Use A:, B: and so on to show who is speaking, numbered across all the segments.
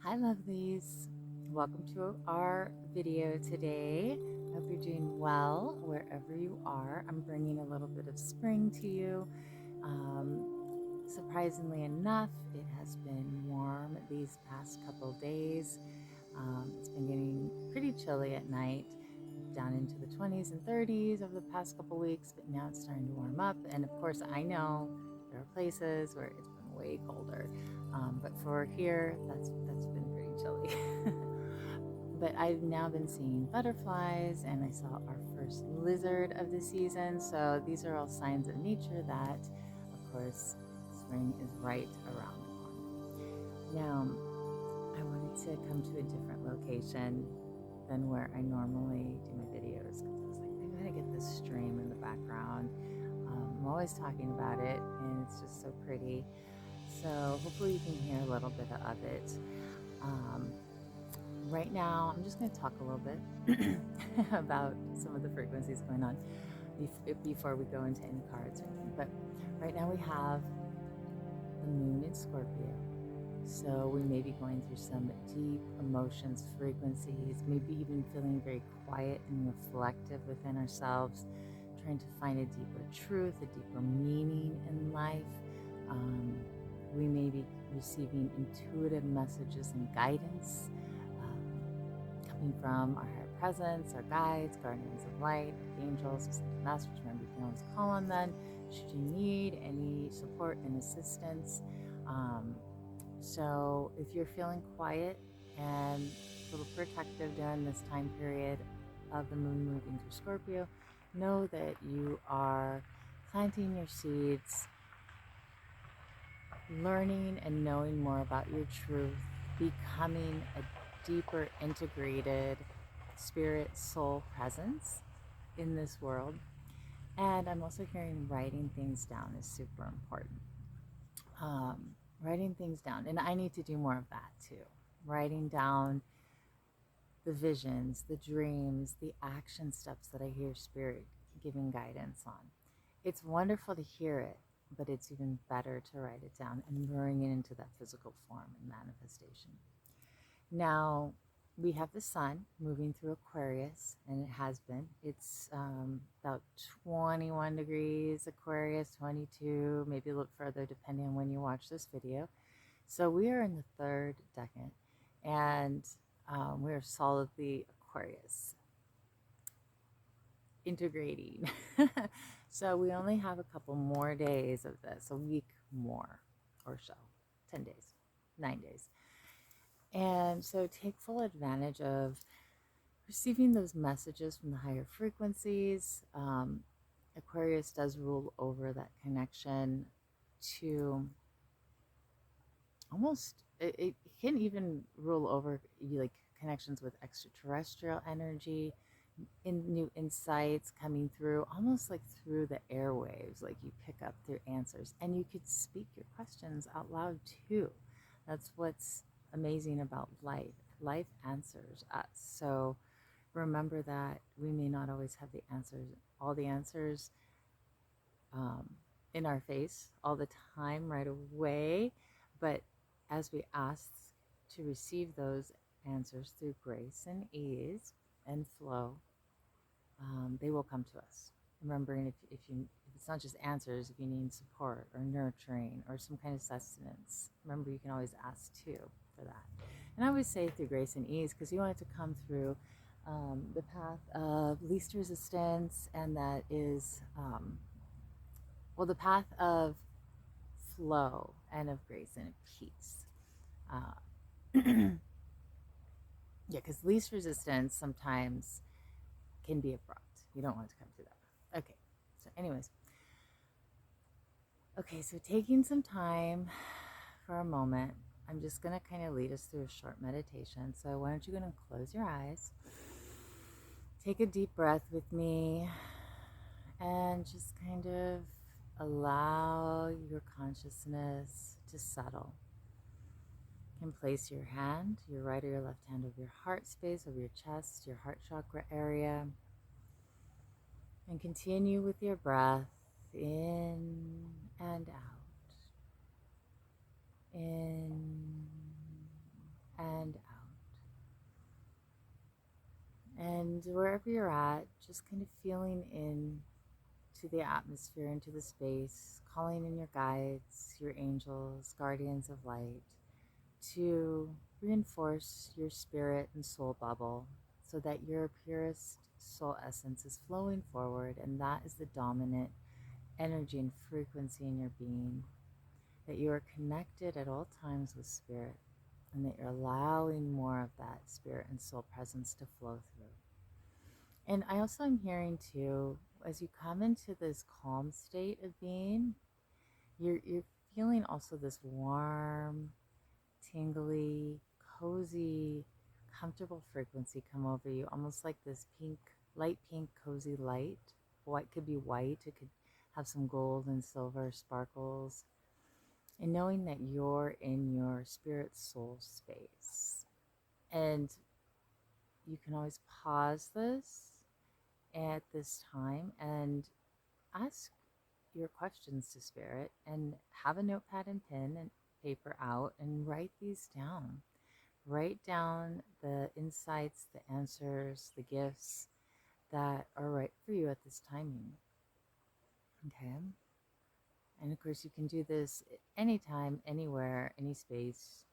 A: Hi lovelies, welcome to our video today. Hope you're doing well wherever you are. I'm bringing a little bit of spring to you. Surprisingly enough, it has been warm these past couple days. It's been getting pretty chilly at night, down into the 20s and 30s over the past couple weeks, but now it's starting to warm up. And of course, I know there are places where it's been way colder, but for here, that's been pretty chilly. But I've now been seeing butterflies, and I saw our first lizard of the season. So these are all signs of nature that, of course, spring is right around the corner. Now, I wanted to come to a different location than where I normally do my videos, because I was like, I gotta get this stream in the background. I'm always talking about it, and it's just so pretty. So hopefully you can hear a little bit of it. Right now, I'm just going to talk a little bit about some of the frequencies going on before we go into any cards or anything. But right now we have the moon in Scorpio. So we may be going through some deep emotions, frequencies, maybe even feeling very quiet and reflective within ourselves, trying to find a deeper truth, a deeper meaning in life. We may be receiving intuitive messages and guidance coming from our higher presence, our guides, guardians of light, angels, masters. Remember, you can always call on them should you need any support and assistance. So if you're feeling quiet and a little protective during this time period of the moon moving through Scorpio, know that you are planting your seeds, learning and knowing more about your truth, becoming a deeper integrated spirit soul presence in this world. And I'm also hearing writing things down is super important. Writing things down, and I need to do more of that too. Writing down the visions, the dreams, the action steps that I hear spirit giving guidance on. It's wonderful to hear it, but it's even better to write it down and bring it into that physical form and manifestation. Now, we have the sun moving through Aquarius, and it has been. It's about 21 degrees Aquarius, 22, maybe a little further depending on when you watch this video. So we are in the third decan, and we are solidly Aquarius, integrating. So we only have a couple more days of this, a week more or so, 10 days, 9 days. And so take full advantage of receiving those messages from the higher frequencies. Aquarius does rule over that connection to almost, it can even rule over like connections with extraterrestrial energy, in new insights coming through, almost like through the airwaves, like you pick up their answers and you could speak your questions out loud too. That's what's amazing about life. Life answers us. So remember that we may not always have the answers, all the answers in our face all the time right away, but as we ask to receive those answers through grace and ease and flow, they will come to us. Remembering if it's not just answers, if you need support or nurturing or some kind of sustenance, remember you can always ask too for that. And I always say through grace and ease, because you want it to come through the path of least resistance, and that is, the path of flow and of grace and of peace. Yeah, because least resistance sometimes can be abrupt. You don't want it to come through that. Okay, so anyways. Okay, so taking some time for a moment, I'm just going to kind of lead us through a short meditation. So why don't you go and close your eyes, take a deep breath with me, and just kind of allow your consciousness to settle. You can place your hand, your right or your left hand, over your heart space, over your chest, your heart chakra area, and continue with your breath in and out, in and And wherever you're at, just kind of feeling in to the atmosphere, into the space, calling in your guides, your angels, guardians of light, to reinforce your spirit and soul bubble so that your purest soul essence is flowing forward, and that is the dominant energy and frequency in your being, that you are connected at all times with spirit, and that you're allowing more of that spirit and soul presence to flow through. And I also am hearing too, as you come into this calm state of being, you're feeling also this warm, tingly, cozy, comfortable frequency come over you, almost like this pink, light pink, cozy light. What could be white, it could have some gold and silver sparkles. And knowing that you're in your spirit soul space. And you can always pause this at this time and ask your questions to spirit, and have a notepad and pen and paper out and write these down. Write down the insights, the answers, the gifts that are right for you at this timing. Okay. And of course, you can do this anytime, anywhere, any space,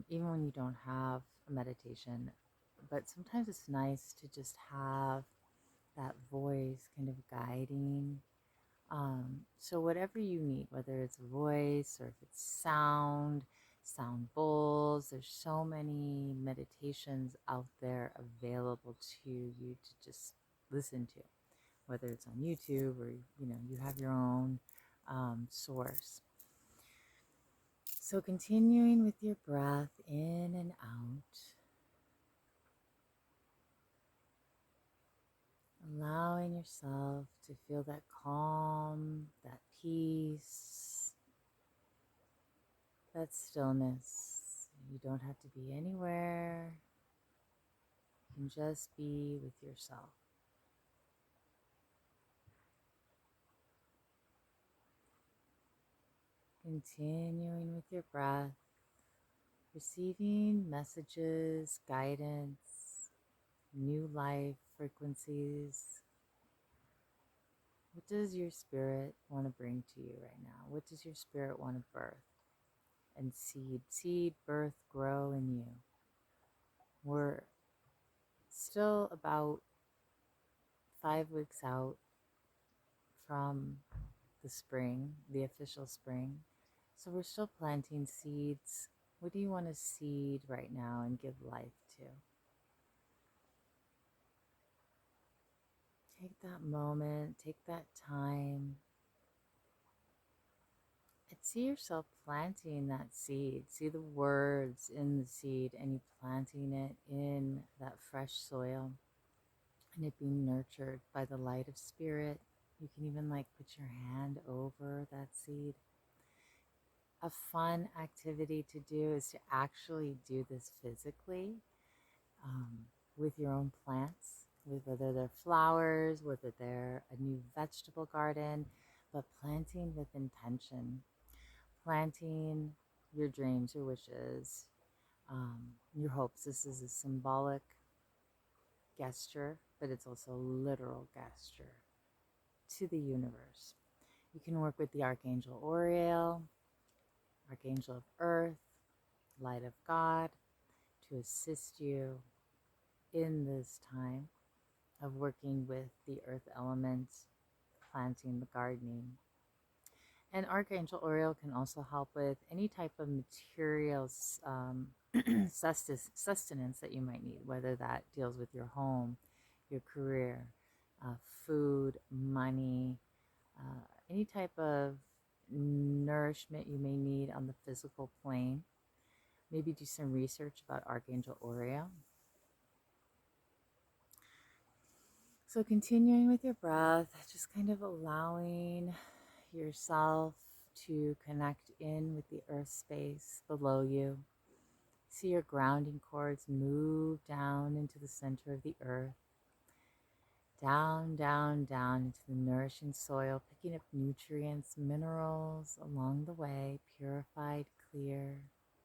A: even when you don't have a meditation. But sometimes it's nice to just have that voice kind of guiding. So whatever you need, whether it's voice or if it's sound bowls, there's so many meditations out there available to you to just listen to, whether it's on YouTube or, you have your own source. So continuing with your breath in and out, allowing yourself to feel that calm, that peace, that stillness. You don't have to be anywhere. You can just be with yourself. Continuing with your breath, receiving messages, guidance, new life frequencies. What does your spirit want to bring to you right now? What does your spirit want to birth and seed, birth, grow in you? We're still about 5 weeks out from the spring, the official spring. So we're still planting seeds. What do you want to seed right now and give life to? Take that moment, take that time, and see yourself planting that seed. See the words in the seed and you planting it in that fresh soil and it being nurtured by the light of spirit. You can even put your hand over that seed. A fun activity to do is to actually do this physically with your own plants, with whether they're flowers, whether they're a new vegetable garden, but planting with intention, planting your dreams, your wishes, your hopes. This is a symbolic gesture, but it's also a literal gesture to the universe. You can work with the Archangel Oriel, Archangel of Earth, Light of God, to assist you in this time of working with the earth elements, planting, the gardening. And Archangel Oriel can also help with any type of materials, sustenance that you might need, whether that deals with your home, your career, food, money, any type of nourishment you may need on the physical plane. Maybe do some research about Archangel Oriel. So continuing with your breath, just kind of allowing yourself to connect in with the earth space below you. See your grounding cords move down into the center of the earth, down, down, down into the nourishing soil, picking up nutrients, minerals along the way, purified, clear,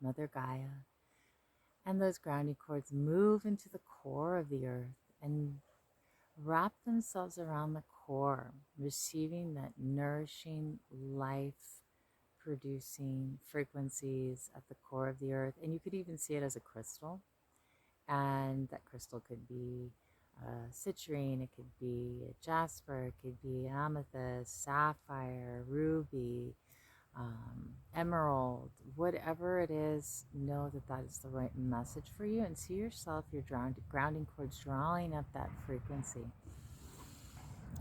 A: Mother Gaia. And those grounding cords move into the core of the earth and wrap themselves around the core, receiving that nourishing, life producing frequencies at the core of the earth. And you could even see it as a crystal. And that crystal could be citrine, it could be a jasper, it could be amethyst, sapphire, ruby, emerald, whatever it is. Know that that is the right message for you, and see yourself, your grounding cords, drawing up that frequency.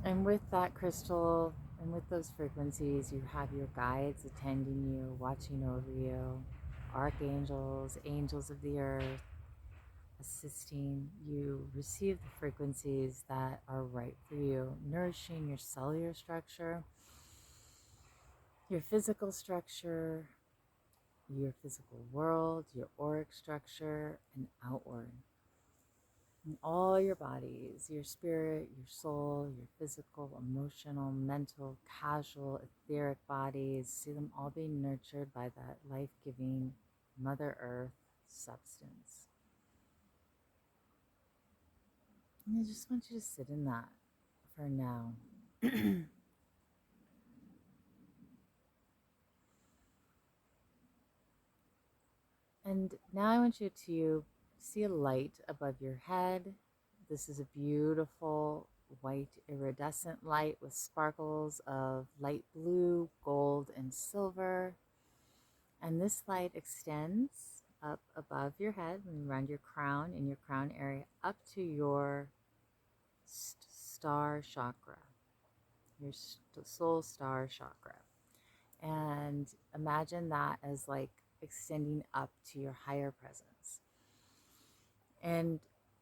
A: And with that crystal and with those frequencies, you have your guides attending you, watching over you, archangels, angels of the earth, assisting you receive the frequencies that are right for you, nourishing your cellular structure, your physical structure, your physical world, your auric structure, and outward. In all your bodies, your spirit, your soul, your physical, emotional, mental, causal, etheric bodies, see them all being nurtured by that life-giving Mother Earth substance. And I just want you to sit in that for now. And now I want you to see a light above your head. This is a beautiful white iridescent light with sparkles of light blue, gold, and silver. And this light extends up above your head and around your crown, in your crown area, up to your star chakra, your soul star chakra. And imagine that as like extending up to your higher presence. And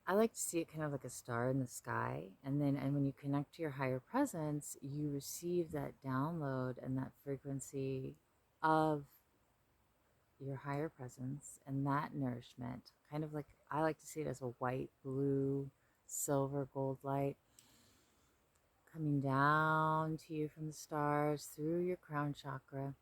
A: I like to see it kind of like a star in the sky. And when you connect to your higher presence, you receive that download and that frequency of your higher presence and that nourishment. Kind of like, I like to see it as a white, blue, silver, gold light coming down to you from the stars through your crown chakra,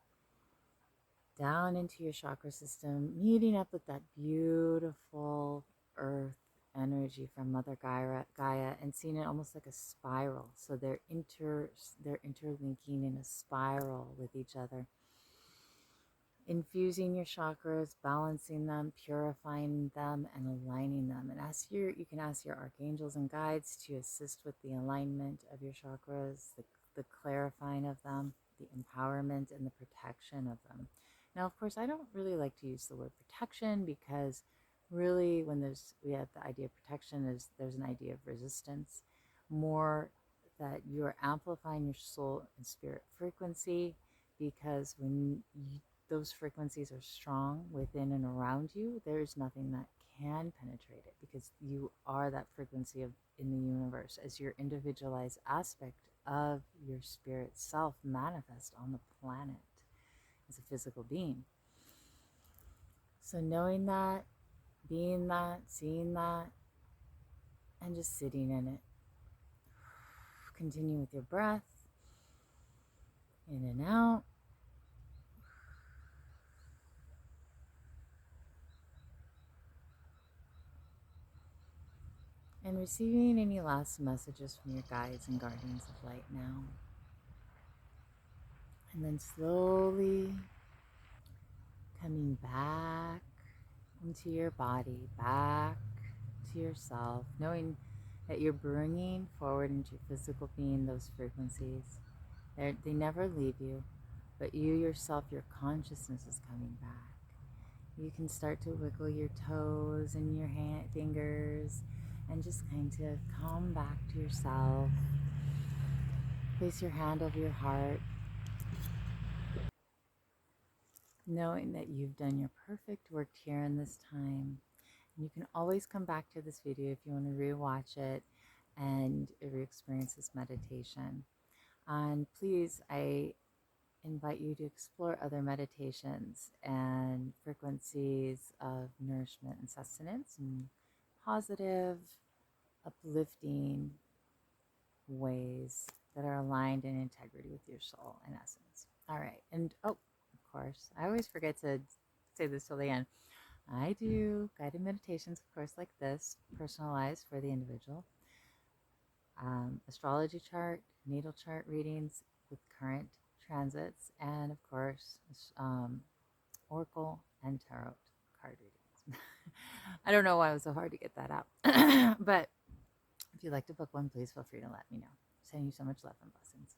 A: down into your chakra system, meeting up with that beautiful earth energy from Mother Gaia, and seeing it almost like a spiral. So they're interlinking in a spiral with each other, infusing your chakras, balancing them, purifying them, and aligning them. And you can ask your archangels and guides to assist with the alignment of your chakras, the clarifying of them, the empowerment, and the protection of them. Now, of course, I don't really like to use the word protection, because really when we have the idea of protection, there's an idea of resistance, more that you're amplifying your soul and spirit frequency, because when those frequencies are strong within and around you, there is nothing that can penetrate it, because you are that frequency in the universe as your individualized aspect of your spirit self manifest on the planet as a physical being. So knowing that, being that, seeing that, and just sitting in it. Continue with your breath, in and out. And receiving any last messages from your guides and guardians of light now. And then slowly coming back into your body, back to yourself, knowing that you're bringing forward into your physical being those frequencies. They never leave you, but you yourself, your consciousness is coming back. You can start to wiggle your toes and your fingers, and just kind of come back to yourself. Place your hand over your heart, knowing that you've done your perfect work here in this time. And you can always come back to this video if you want to rewatch it and re-experience this meditation. And please, I invite you to explore other meditations and frequencies of nourishment and sustenance and positive, uplifting ways that are aligned in integrity with your soul and essence. All right. And of course, I always forget to say this till the end. I do guided meditations, of course, like this, personalized for the individual. astrology chart, natal chart readings with current transits, and of course, oracle and tarot card readings. I don't know why it was so hard to get that out, but if you'd like to book one, please feel free to let me know. Sending you so much love and blessings.